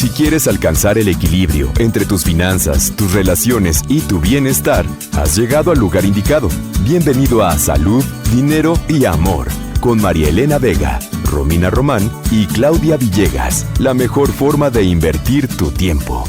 Si quieres alcanzar el equilibrio entre tus finanzas, tus relaciones y tu bienestar, has llegado al lugar indicado. Bienvenido a Salud, Dinero y Amor, con María Elena Vega, Romina Román y Claudia Villegas. La mejor forma de invertir tu tiempo.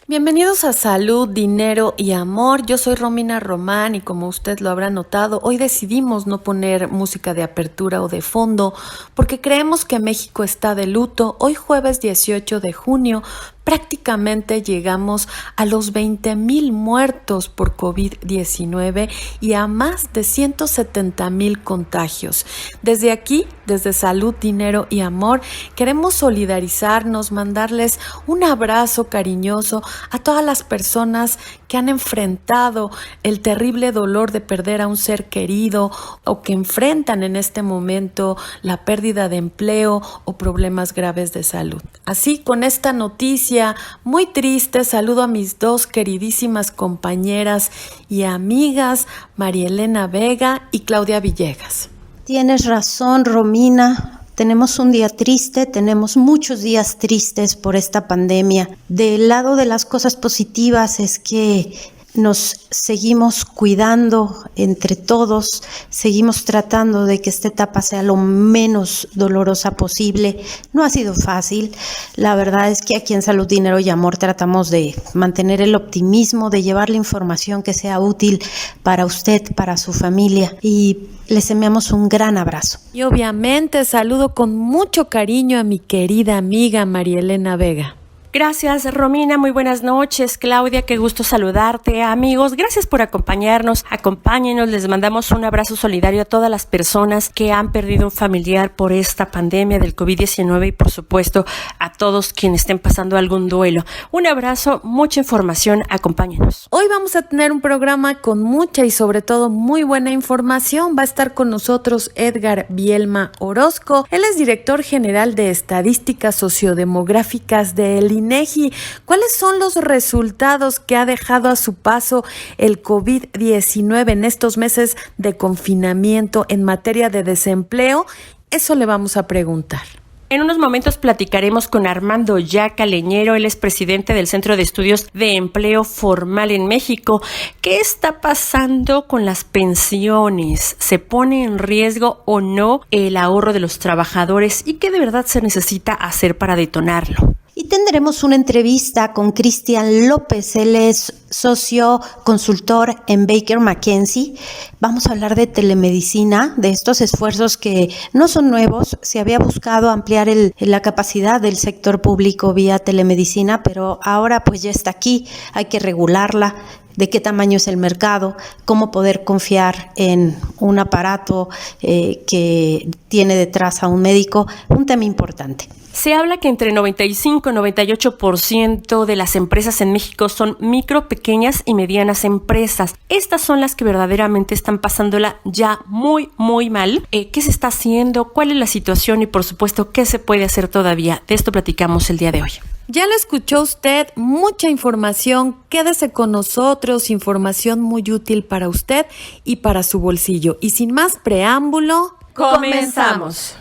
Bienvenidos a Salud, Dinero y Amor. Yo soy Romina Román y como usted lo habrá notado, hoy decidimos no poner música de apertura o de fondo porque creemos que México está de luto. Hoy jueves 18 de junio prácticamente llegamos a los 20,000 muertos por COVID-19 y a más de 170,000 contagios. Desde aquí, desde Salud, Dinero y Amor, queremos solidarizarnos, mandarles un abrazo cariñoso a todas las personas que han enfrentado el terrible dolor de perder a un ser querido o que enfrentan en este momento la pérdida de empleo o problemas graves de salud. Así, con esta noticia muy triste, saludo a mis dos queridísimas compañeras y amigas, María Elena Vega y Claudia Villegas. Tienes razón, Romina. Tenemos un día triste, tenemos muchos días tristes por esta pandemia. Del lado de las cosas positivas es que nos seguimos cuidando entre todos, seguimos tratando de que esta etapa sea lo menos dolorosa posible. No ha sido fácil. La verdad es que aquí en Salud, Dinero y Amor tratamos de mantener el optimismo, de llevar la información que sea útil para usted, para su familia, y les enviamos un gran abrazo. Y obviamente saludo con mucho cariño a mi querida amiga María Elena Vega. Gracias, Romina. Muy buenas noches, Claudia. Qué gusto saludarte. Amigos, gracias por acompañarnos. Acompáñenos. Les mandamos un abrazo solidario a todas las personas que han perdido un familiar por esta pandemia del COVID-19 y, por supuesto, a todos quienes estén pasando algún duelo. Un abrazo, mucha información. Acompáñenos. Hoy vamos a tener un programa con mucha y sobre todo muy buena información. Va a estar con nosotros Edgar Bielma Orozco. Él es director general de Estadísticas Sociodemográficas del INEGI. ¿Cuáles son los resultados que ha dejado a su paso el COVID-19 en estos meses de confinamiento en materia de desempleo? Eso le vamos a preguntar. En unos momentos platicaremos con Armando Yaca Leñero. Él es presidente del Centro de Estudios de Empleo Formal en México. ¿Qué está pasando con las pensiones? ¿Se pone en riesgo o no el ahorro de los trabajadores? ¿Y qué de verdad se necesita hacer para detonarlo? Y tendremos una entrevista con Cristian López. Él es socio consultor en Baker McKenzie. Vamos a hablar de telemedicina, de estos esfuerzos que no son nuevos. Se había buscado ampliar la capacidad del sector público vía telemedicina, pero ahora pues ya está aquí. Hay que regularla. De qué tamaño es el mercado, cómo poder confiar en un aparato que tiene detrás a un médico, un tema importante. Se habla que entre 95 y 98% de las empresas en México son micro, pequeñas y medianas empresas. Estas son las que verdaderamente están pasándola ya muy, muy mal. ¿Qué se está haciendo? ¿Cuál es la situación? Y por supuesto, ¿qué se puede hacer todavía? De esto platicamos el día de hoy. Ya lo escuchó usted, mucha información. Quédese con nosotros, información muy útil para usted y para su bolsillo. Y sin más preámbulo, comenzamos.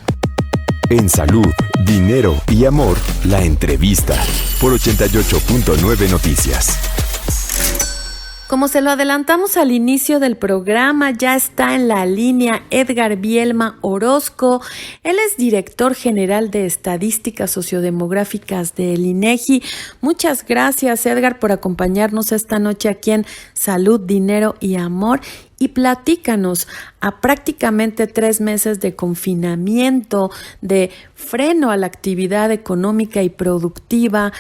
En Salud, Dinero y Amor, la entrevista por 88.9 Noticias. Como se lo adelantamos al inicio del programa, ya está en la línea Edgar Bielma Orozco. Él es director general de Estadísticas Sociodemográficas del INEGI. Muchas gracias, Edgar, por acompañarnos esta noche aquí en Salud, Dinero y Amor. Y platícanos, a prácticamente 3 meses de confinamiento, de freno a la actividad económica y productiva,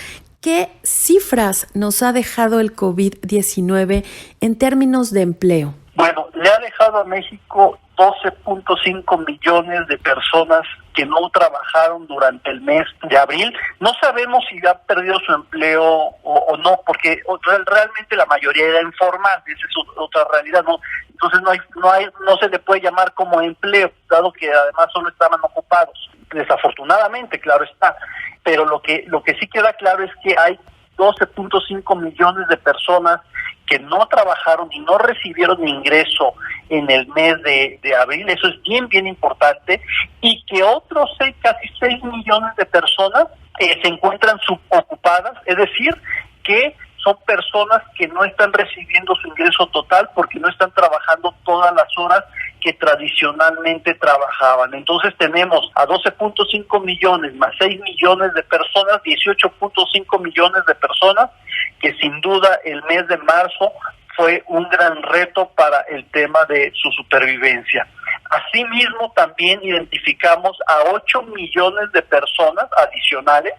¿qué cifras nos ha dejado el COVID-19 en términos de empleo? Bueno, le ha dejado a México 12.5 millones de personas que no trabajaron durante el mes de abril. No sabemos si ha perdido su empleo o no, porque realmente la mayoría era informal, esa es otra realidad, ¿no? Entonces no se le puede llamar como empleo, dado que además solo estaban ocupados. Desafortunadamente, claro está. Pero lo que sí queda claro es que hay 12.5 millones de personas que no trabajaron y no recibieron ingreso en el mes de abril. Eso es bien importante. Y que otros casi 6 millones de personas se encuentran subocupadas, es decir, que son personas que no están recibiendo su ingreso total porque no están trabajando todas las horas que tradicionalmente trabajaban. Entonces tenemos a 12.5 millones más 6 millones de personas, 18.5 millones de personas, que sin duda el mes de marzo fue un gran reto para el tema de su supervivencia. Asimismo, también identificamos a 8 millones de personas adicionales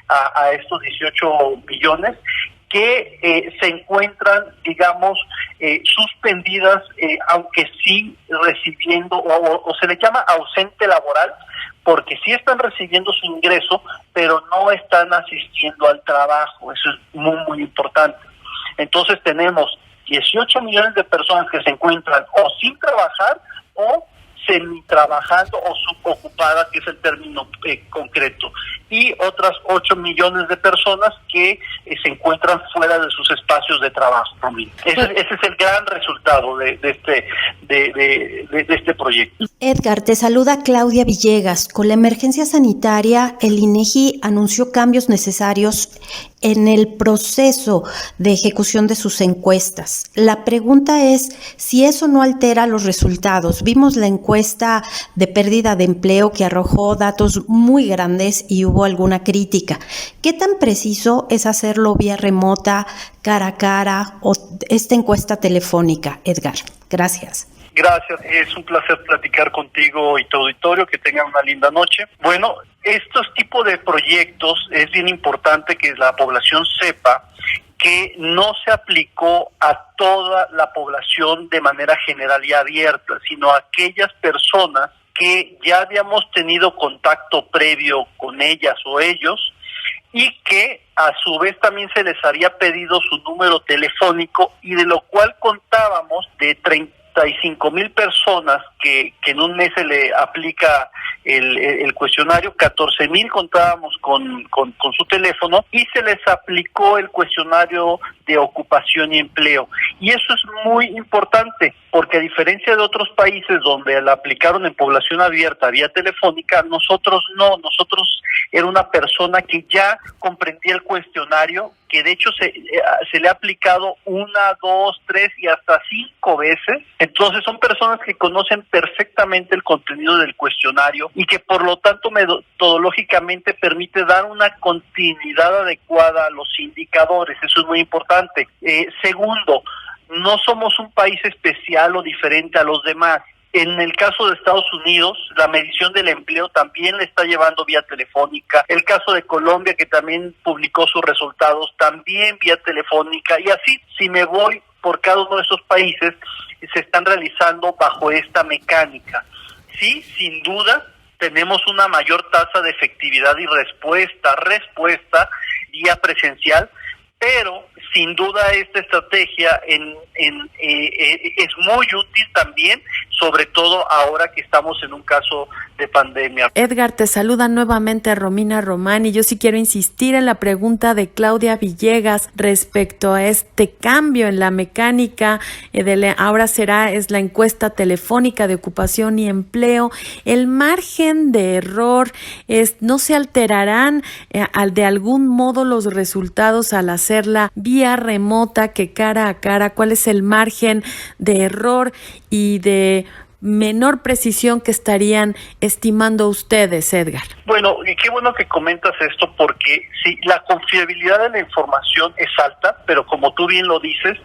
a estos 18 millones que se encuentran, digamos, suspendidas, aunque sí recibiendo, o se le llama ausente laboral, porque sí están recibiendo su ingreso, pero no están asistiendo al trabajo. Eso es muy, muy importante. Entonces tenemos 18 millones de personas que se encuentran o sin trabajar o semi-trabajando o subocupada, que es el término concreto, y otras 8 millones de personas que se encuentran fuera de sus espacios de trabajo. Ese es el gran resultado de este proyecto. Edgar, te saluda Claudia Villegas. Con la emergencia sanitaria, el INEGI anunció cambios necesarios en el proceso de ejecución de sus encuestas. La pregunta es si eso no altera los resultados. Vimos la encuesta de pérdida de empleo que arrojó datos muy grandes y hubo alguna crítica. ¿Qué tan preciso es hacerlo vía remota, cara a cara o esta encuesta telefónica, Edgar? Gracias. Gracias, es un placer platicar contigo y tu auditorio, que tengan una linda noche. Bueno, estos tipos de proyectos es bien importante que la población sepa que no se aplicó a toda la población de manera general y abierta, sino a aquellas personas que ya habíamos tenido contacto previo con ellas o ellos y que a su vez también se les había pedido su número telefónico, y de lo cual contábamos de 35,000 personas que en un mes se le aplica el cuestionario. 14,000 contábamos con su teléfono y se les aplicó el cuestionario de ocupación y empleo. Y eso es muy importante, porque a diferencia de otros países donde la aplicaron en población abierta vía telefónica, nosotros no. Nosotros era una persona que ya comprendía el cuestionario, que de hecho se le ha aplicado 1, 2, 3 y hasta 5 veces. Entonces son personas que conocen perfectamente el contenido del cuestionario y que por lo tanto metodológicamente permite dar una continuidad adecuada a los indicadores. Eso es muy importante. Segundo, no somos un país especial o diferente a los demás. En el caso de Estados Unidos, la medición del empleo también le está llevando vía telefónica. El caso de Colombia, que también publicó sus resultados, también vía telefónica. Y así, si me voy por cada uno de esos países, se están realizando bajo esta mecánica. Sí, sin duda, tenemos una mayor tasa de efectividad y respuesta vía presencial, pero sin duda esta estrategia es muy útil también, sobre todo ahora que estamos en un caso de pandemia. Edgar, te saluda nuevamente Romina Román, y yo sí quiero insistir en la pregunta de Claudia Villegas respecto a este cambio en la mecánica ahora es la encuesta telefónica de ocupación y empleo. El margen de error no se alterarán de algún modo los resultados al hacerla vía remota que cara a cara. ¿Cuál es el margen de error y de menor precisión que estarían estimando ustedes, Edgar? Bueno, y qué bueno que comentas esto, porque sí, la confiabilidad de la información es alta, pero como tú bien lo dices,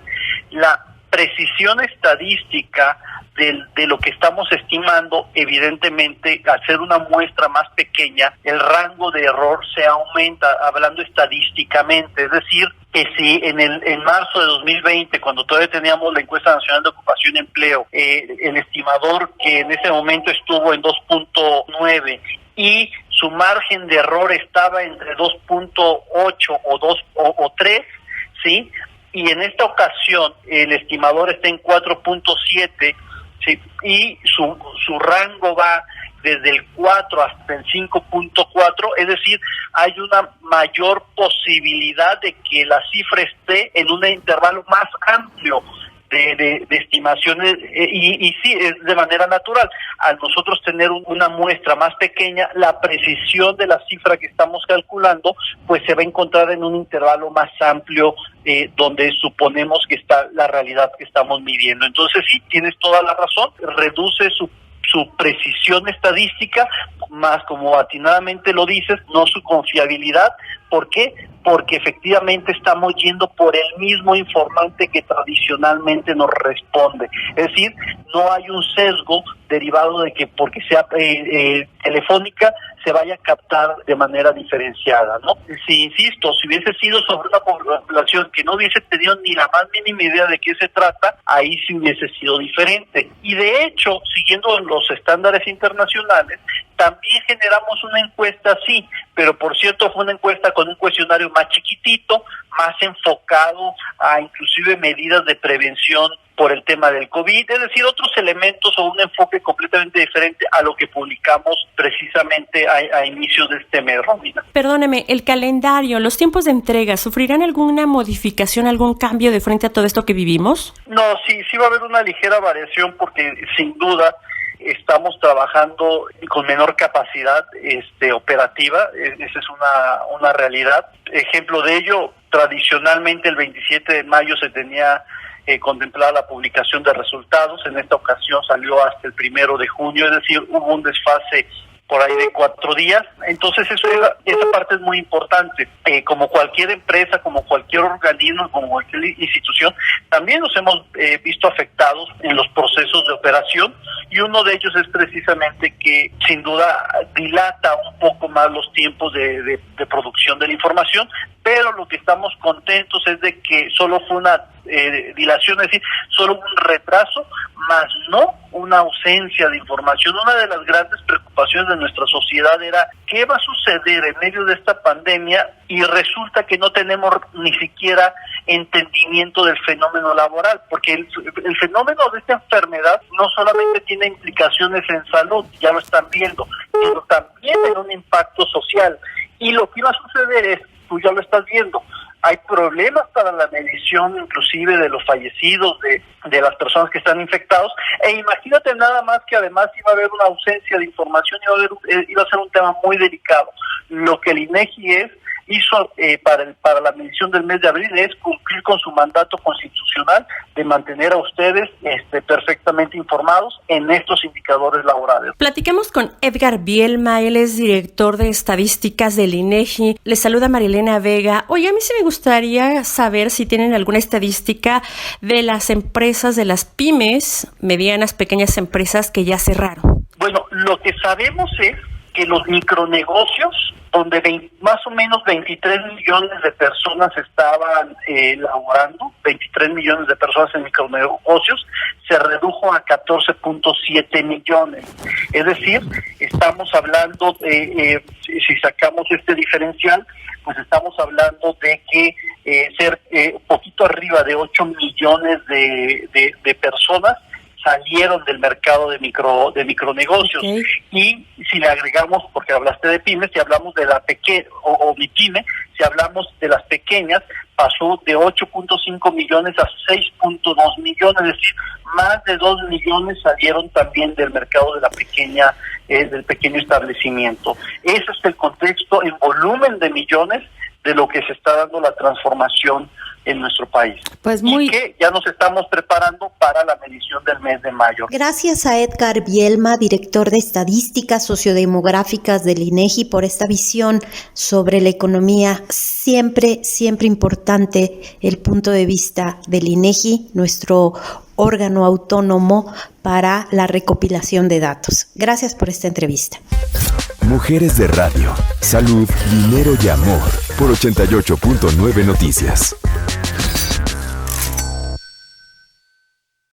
la precisión estadística de lo que estamos estimando, evidentemente, al ser una muestra más pequeña, el rango de error se aumenta, hablando estadísticamente. Es decir, que si en marzo de 2020, cuando todavía teníamos la encuesta nacional de ocupación y empleo, el estimador que en ese momento estuvo en 2.9 y su margen de error estaba entre 2.8 o 3, ¿sí? Y en esta ocasión el estimador está en 4.7, ¿sí? Y su rango va desde el 4 hasta el 5.4, es decir, hay una mayor posibilidad de que la cifra esté en un intervalo más amplio de estimaciones y sí, es de manera natural. Al nosotros tener una muestra más pequeña, la precisión de la cifra que estamos calculando pues se va a encontrar en un intervalo más amplio donde suponemos que está la realidad que estamos midiendo. Entonces sí, tienes toda la razón, reduce su precisión estadística, más como atinadamente lo dices, no su confiabilidad. ¿Por qué? Porque efectivamente estamos yendo por el mismo informante que tradicionalmente nos responde. Es decir, no hay un sesgo derivado de que porque sea telefónica se vaya a captar de manera diferenciada, ¿no? Si, insisto, si hubiese sido sobre una población que no hubiese tenido ni la más mínima idea de qué se trata, ahí sí hubiese sido diferente. Y de hecho, siguiendo los estándares internacionales, también generamos una encuesta así, pero por cierto fue una encuesta con un cuestionario más chiquitito, más enfocado a inclusive medidas de prevención por el tema del COVID, es decir, otros elementos o un enfoque completamente diferente a lo que publicamos precisamente a inicios de este mes, Romina. Perdóneme, el calendario, los tiempos de entrega, ¿sufrirán alguna modificación, algún cambio de frente a todo esto que vivimos? No, sí va a haber una ligera variación porque sin duda estamos trabajando con menor capacidad operativa, esa es una realidad. Ejemplo de ello, tradicionalmente el 27 de mayo se tenía contemplada la publicación de resultados, en esta ocasión salió hasta el 1 de junio, es decir, hubo un desfase por ahí de 4 días, entonces esa parte es muy importante. Como cualquier empresa, como cualquier organismo, como cualquier institución, también nos hemos visto afectados en los procesos de operación, y uno de ellos es precisamente que sin duda dilata un poco más los tiempos de producción de la información, pero lo que estamos contentos es de que solo fue una dilación, es decir, solo un retraso, más no una ausencia de información. Una de las grandes preocupaciones de nuestra sociedad era qué va a suceder en medio de esta pandemia, y resulta que no tenemos ni siquiera entendimiento del fenómeno laboral, porque el fenómeno de esta enfermedad no solamente tiene implicaciones en salud, ya lo están viendo, sino también en un impacto social, y lo que iba a suceder es, tú ya lo estás viendo, hay problemas para la medición inclusive de los fallecidos, de las personas que están infectados, e imagínate nada más que además iba a haber una ausencia de información, iba a ser un tema muy delicado. Lo que el INEGI hizo para la medición del mes de abril es cumplir con su mandato constitucional de mantener a ustedes perfectamente informados en estos indicadores laborales. Platicamos con Edgar Bielma, él es director de estadísticas del INEGI. Les saluda Marielena Vega. Oye, a mí sí me gustaría saber si tienen alguna estadística de las empresas, de las pymes, medianas, pequeñas empresas que ya cerraron. Bueno, lo que sabemos es que los micronegocios, donde más o menos 23 millones de personas estaban laborando, 23 millones de personas en micronegocios, se redujo a 14.7 millones. Es decir, estamos hablando de, si sacamos este diferencial, pues estamos hablando de que ser un poquito arriba de 8 millones de personas salieron del mercado de micronegocios. Okay. Y si le agregamos, porque hablaste de pymes, si hablamos de la pequeña o MIPYME, si hablamos de las pequeñas, pasó de 8.5 millones a 6.2 millones, es decir, más de 2 millones salieron también del mercado de la pequeña, del pequeño establecimiento. Ese es el contexto en volumen de millones de lo que se está dando la transformación en nuestro país. Pues y que ya nos estamos preparando para la medición del mes de mayo. Gracias a Edgar Bielma, director de Estadísticas Sociodemográficas del INEGI, por esta visión sobre la economía. Siempre importante el punto de vista del INEGI, nuestro órgano autónomo para la recopilación de datos. Gracias por esta entrevista. Mujeres de Radio, Salud, Dinero y Amor, por 88.9 Noticias.